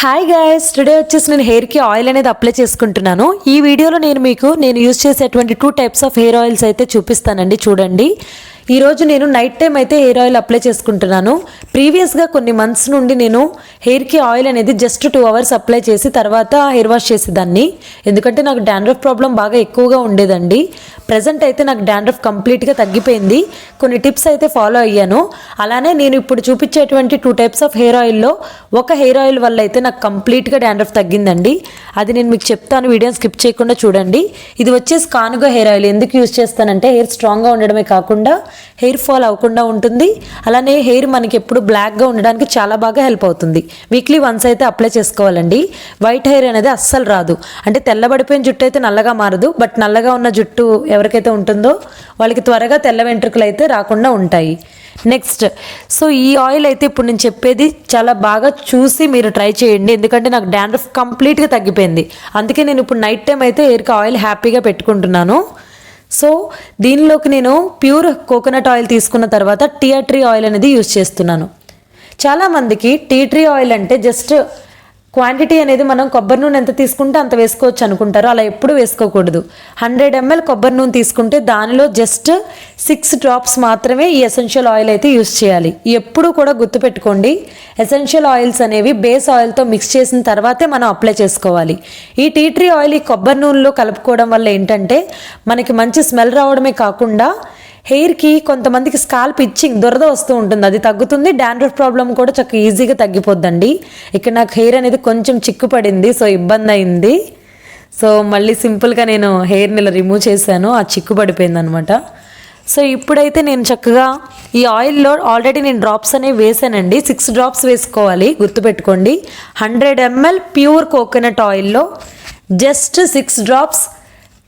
Hi guys, today వచ్చేసి నేను హెయిర్కి ఆయిల్ అనేది అప్లై చేసుకుంటున్నాను. ఈ వీడియోలో నేను యూజ్ చేసేటువంటి 2 టైప్స్ ఆఫ్ హెయిర్ ఆయిల్స్ అయితే చూపిస్తానండి. చూడండి, ఈరోజు నేను నైట్ టైం అయితే హెయిర్ ఆయిల్ అప్లై చేసుకుంటున్నాను. ప్రీవియస్గా కొన్ని మంత్స్ నుండి నేను హెయిర్కి ఆయిల్ అనేది జస్ట్ 2 అవర్స్ అప్లై చేసి తర్వాత హెయిర్ వాష్ చేసేదాన్ని. ఎందుకంటే నాకు డాండ్రఫ్ ప్రాబ్లం బాగా ఎక్కువగా ఉండేదండి. ప్రజెంట్ అయితే నాకు డాండ్రఫ్ కంప్లీట్గా తగ్గిపోయింది. కొన్ని టిప్స్ అయితే ఫాలో అయ్యాను. అలానే నేను ఇప్పుడు చూపించేటువంటి 2 టైప్స్ ఆఫ్ హెయిర్ ఆయిల్లో ఒక హెయిర్ ఆయిల్ వల్ల అయితే నాకు కంప్లీట్గా డాండ్రఫ్ తగ్గిందండి. అది నేను మీకు చెప్తాను, వీడియోని స్కిప్ చేయకుండా చూడండి. ఇది వచ్చేసి కానుగ హెయిర్ ఆయిల్. ఎందుకు యూజ్ చేస్తానంటే హెయిర్ స్ట్రాంగ్గా ఉండడమే కాకుండా హెయిర్ ఫాల్ అవ్వకుండా ఉంటుంది. అలానే హెయిర్ మనకి ఎప్పుడు బ్లాక్గా ఉండడానికి చాలా బాగా హెల్ప్ అవుతుంది. వీక్లీ వన్స్ అయితే అప్లై చేసుకోవాలండి. వైట్ హెయిర్ అనేది అస్సలు రాదు. అంటే తెల్లబడిపోయిన జుట్టు అయితే నల్లగా మారదు, బట్ నల్లగా ఉన్న జుట్టు ఎవరికైతే ఉంటుందో వాళ్ళకి త్వరగా తెల్ల వెంట్రుకలు అయితే రాకుండా ఉంటాయి. నెక్స్ట్, సో ఈ ఆయిల్ అయితే ఇప్పుడు నేను చెప్పేది చాలా బాగా చూసి మీరు ట్రై చేయండి. ఎందుకంటే నాకు డాండ్రఫ్ కంప్లీట్గా తగ్గిపోయింది. అందుకే నేను ఇప్పుడు నైట్ టైం అయితే హెయిర్కి ఆయిల్ హ్యాపీగా పెట్టుకుంటున్నాను. సో దీనిలోకి నేను ప్యూర్ కోకోనట్ ఆయిల్ తీసుకున్న తర్వాత టీ ట్రీ ఆయిల్ అనేది యూజ్ చేస్తున్నాను. చాలామందికి టీ ట్రీ ఆయిల్ అంటే జస్ట్ క్వాంటిటీ అనేది మనం కొబ్బరి నూనె ఎంత తీసుకుంటే అంత వేసుకోవచ్చు అనుకుంటారు. అలా ఎప్పుడు వేసుకోకూడదు. 100 ml కొబ్బరి నూనె తీసుకుంటే దానిలో జస్ట్ 6 drops మాత్రమే ఈ ఎసెన్షియల్ ఆయిల్ అయితే యూజ్ చేయాలి. ఎప్పుడు కూడా గుర్తుపెట్టుకోండి, ఎసెన్షియల్ ఆయిల్స్ అనేవి బేస్ ఆయిల్తో మిక్స్ చేసిన తర్వాతే మనం అప్లై చేసుకోవాలి. ఈ టీ ట్రీ ఆయిల్ ఈ కొబ్బరి నూనెలో కలుపుకోవడం వల్ల ఏంటంటే మనకి మంచి స్మెల్ రావడమే కాకుండా హెయిర్కి కొంతమందికి స్కాల్ప్ ఇచ్చింగ్ దురద వస్తూ ఉంటుంది, అది తగ్గుతుంది. డాండ్రఫ్ ప్రాబ్లం కూడా చక్కగా ఈజీగా తగ్గిపోద్దండి. ఇక్కడ నాకు హెయిర్ అనేది కొంచెం చిక్కుపడింది, సో ఇబ్బంది అయింది. సో మళ్ళీ సింపుల్గా నేను హెయిర్ని ఇలా రిమూవ్ చేశాను, ఆ చిక్కు పడిపోయింది అనమాట. సో ఇప్పుడైతే నేను చక్కగా ఈ ఆయిల్లో ఆల్రెడీ నేను డ్రాప్స్ అనేవి వేసానండి. 6 drops వేసుకోవాలి, గుర్తుపెట్టుకోండి. 100 ml ప్యూర్ కోకోనట్ ఆయిల్లో just 6 drops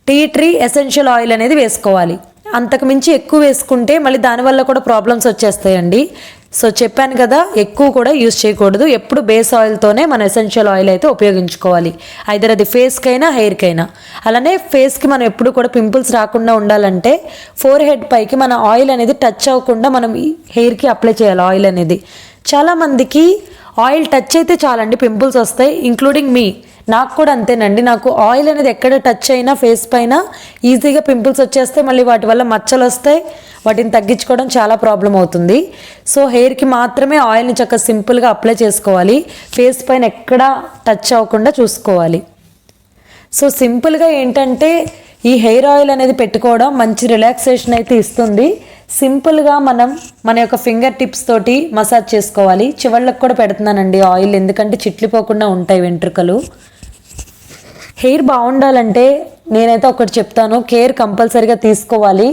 tea tree essential oil అనేది వేసుకోవాలి. అంతకు మించి ఎక్కువ వేసుకుంటే మళ్ళీ దానివల్ల కూడా ప్రాబ్లమ్స్ వచ్చేస్తాయండి. సో చెప్పాను కదా, ఎక్కువ కూడా యూజ్ చేయకూడదు. ఎప్పుడు బేస్ ఆయిల్తోనే మన ఎసెన్షియల్ ఆయిల్ అయితే ఉపయోగించుకోవాలి, ఐదర్ అది ఫేస్కైనా హెయిర్కైనా. అలానే ఫేస్కి మనం ఎప్పుడు కూడా పింపుల్స్ రాకుండా ఉండాలంటే ఫోర్ హెడ్ పైకి మన ఆయిల్ అనేది టచ్ అవ్వకుండా మనం హెయిర్కి అప్లై చేయాలి ఆయిల్ అనేది. చాలామందికి ఆయిల్ టచ్ అయితే చాలండి పింపుల్స్ వస్తాయి, ఇంక్లూడింగ్ మీ. నాకు కూడా అంతేనండి. నాకు ఆయిల్ అనేది ఎక్కడ టచ్ అయినా ఫేస్ పైన ఈజీగా పింపుల్స్ వచ్చేస్తాయి. మళ్ళీ వాటి వల్ల మచ్చలు వస్తాయి. వాటిని తగ్గించుకోవడం చాలా ప్రాబ్లం అవుతుంది. సో హెయిర్కి మాత్రమే ఆయిల్ని చక్కగా సింపుల్గా అప్లై చేసుకోవాలి. ఫేస్ పైన ఎక్కడా టచ్ అవ్వకుండా చూసుకోవాలి. సో సింపుల్గా ఏంటంటే ఈ హెయిర్ ఆయిల్ అనేది పెట్టుకోవడం మంచి రిలాక్సేషన్ అయితే ఇస్తుంది. సింపుల్గా మనం మన యొక్క ఫింగర్ టిప్స్ తోటి మసాజ్ చేసుకోవాలి. చివర్లకు కూడా పెడుతున్నానండి ఆయిల్, ఎందుకంటే చిట్లిపోకుండా ఉంటాయి వెంట్రుకలు. హెయిర్ బాగుండాలంటే నేనైతే ఒకటి చెప్తాను, కేర్ కంపల్సరీగా తీసుకోవాలి.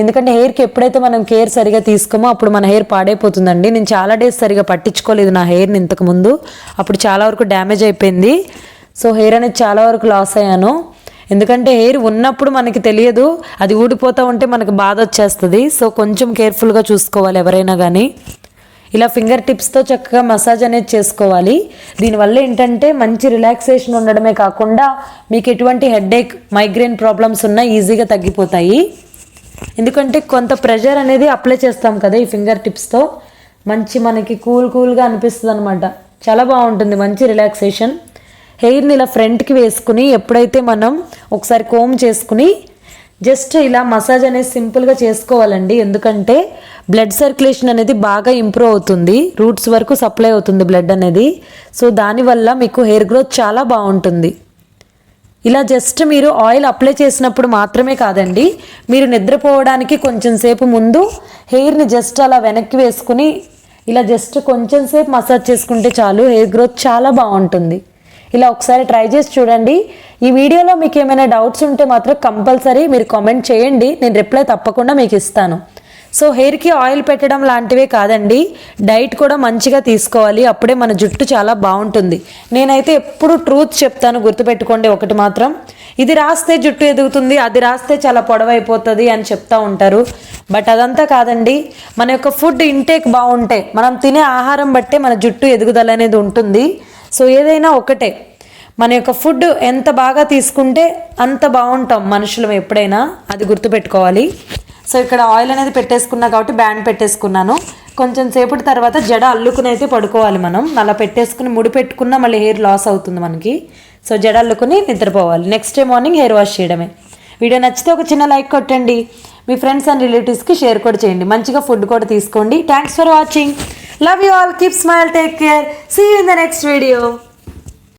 ఎందుకంటే హెయిర్కి ఎప్పుడైతే మనం కేర్ సరిగా తీసుకోమో అప్పుడు మన హెయిర్ పాడైపోతుందండి. నేను చాలా డేస్ సరిగా పట్టించుకోలేదు నా హెయిర్ని ఇంతకుముందు, అప్పుడు చాలా వరకు డ్యామేజ్ అయిపోయింది. సో హెయిర్ అనేది చాలా వరకు లాస్ అయ్యాను. ఎందుకంటే హెయిర్ ఉన్నప్పుడు మనకి తెలియదు, అది ఊడిపోతూ ఉంటే మనకు బాధ వచ్చేస్తుంది. సో కొంచెం కేర్ఫుల్గా చూసుకోవాలి ఎవరైనా కానీ. ఇలా ఫింగర్ టిప్స్తో చక్కగా మసాజ్ అనేది చేసుకోవాలి. దీనివల్ల ఏంటంటే మంచి రిలాక్సేషన్ ఉండడమే కాకుండా మీకు ఎటువంటి హెడేక్, మైగ్రేన్ ప్రాబ్లమ్స్ ఉన్నా ఈజీగా తగ్గిపోతాయి. ఎందుకంటే కొంత ప్రెషర్ అనేది అప్లై చేస్తాం కదా ఈ ఫింగర్ టిప్స్తో, మంచి మనకి కూల్గా అనిపిస్తుంది అనమాట. చాలా బాగుంటుంది, మంచి రిలాక్సేషన్. హెయిర్ని ఇలా ఫ్రంట్కి వేసుకుని ఎప్పుడైతే మనం ఒకసారి కోమ్ చేసుకుని జస్ట్ ఇలా మసాజ్ అనేది సింపుల్గా చేసుకోవాలండి. ఎందుకంటే బ్లడ్ సర్క్యులేషన్ అనేది బాగా ఇంప్రూవ్ అవుతుంది, రూట్స్ వరకు సప్లై అవుతుంది బ్లడ్ అనేది. సో దానివల్ల మీకు హెయిర్ గ్రోత్ చాలా బాగుంటుంది. ఇలా జస్ట్ మీరు ఆయిల్ అప్లై చేసినప్పుడు మాత్రమే కాదండి, మీరు నిద్రపోవడానికి కొంచెం సేపు ముందు హెయిర్ని జస్ట్ అలా వెనక్కి వేసుకుని ఇలా జస్ట్ కొంచెం సేపు మసాజ్ చేసుకుంటే చాలు, హెయిర్ గ్రోత్ చాలా బాగుంటుంది. ఇలా ఒకసారి ట్రై చేసి చూడండి. ఈ వీడియోలో మీకు ఏమైనా డౌట్స్ ఉంటే మాత్రం కంపల్సరీ మీరు కామెంట్ చేయండి, నేను రిప్లై తప్పకుండా మీకు ఇస్తాను. సో హెయిర్కి ఆయిల్ పెట్టడం లాంటివే కాదండి, డైట్ కూడా మంచిగా తీసుకోవాలి, అప్పుడే మన జుట్టు చాలా బాగుంటుంది. నేనైతే ఎప్పుడు ట్రూత్ చెప్తాను, గుర్తుపెట్టుకోండి ఒకటి మాత్రం, ఇది రాస్తే జుట్టు ఎదుగుతుంది, అది రాస్తే చాలా పొడవైపోతుంది అని చెప్తా ఉంటారు. బట్ అదంతా కాదండి. మన యొక్క ఫుడ్ ఇంటేక్ బాగుంటే, మనం తినే ఆహారం బట్టే మన జుట్టు ఎదుగుదల అనేది ఉంటుంది. సో ఏదైనా ఒకటే, మన యొక్క ఫుడ్ ఎంత బాగా తీసుకుంటే అంత బాగుంటాం మనుషులం ఎప్పుడైనా, అది గుర్తుపెట్టుకోవాలి. సో ఇక్కడ ఆయిల్ అనేది పెట్టేసుకున్నా కాబట్టి బ్యాండ్ పెట్టేసుకున్నాను. కొంచెం సేపటి తర్వాత జడ అల్లుకుని అయితే పడుకోవాలి. మనం అలా పెట్టేసుకుని ముడి పెట్టుకున్నా మళ్ళీ హెయిర్ లాస్ అవుతుంది మనకి. సో జడ అల్లుకుని నిద్రపోవాలి. Next day morning hair wash చేయడమే. వీడియో నచ్చితే ఒక చిన్న లైక్ కొట్టండి. మీ ఫ్రెండ్స్ అండ్ రిలేటివ్స్కి షేర్ కూడా చేయండి. మంచిగా ఫుడ్ కూడా తీసుకోండి. Thanks for watching. Love you all. Keep smile. Take care. See you in the next video.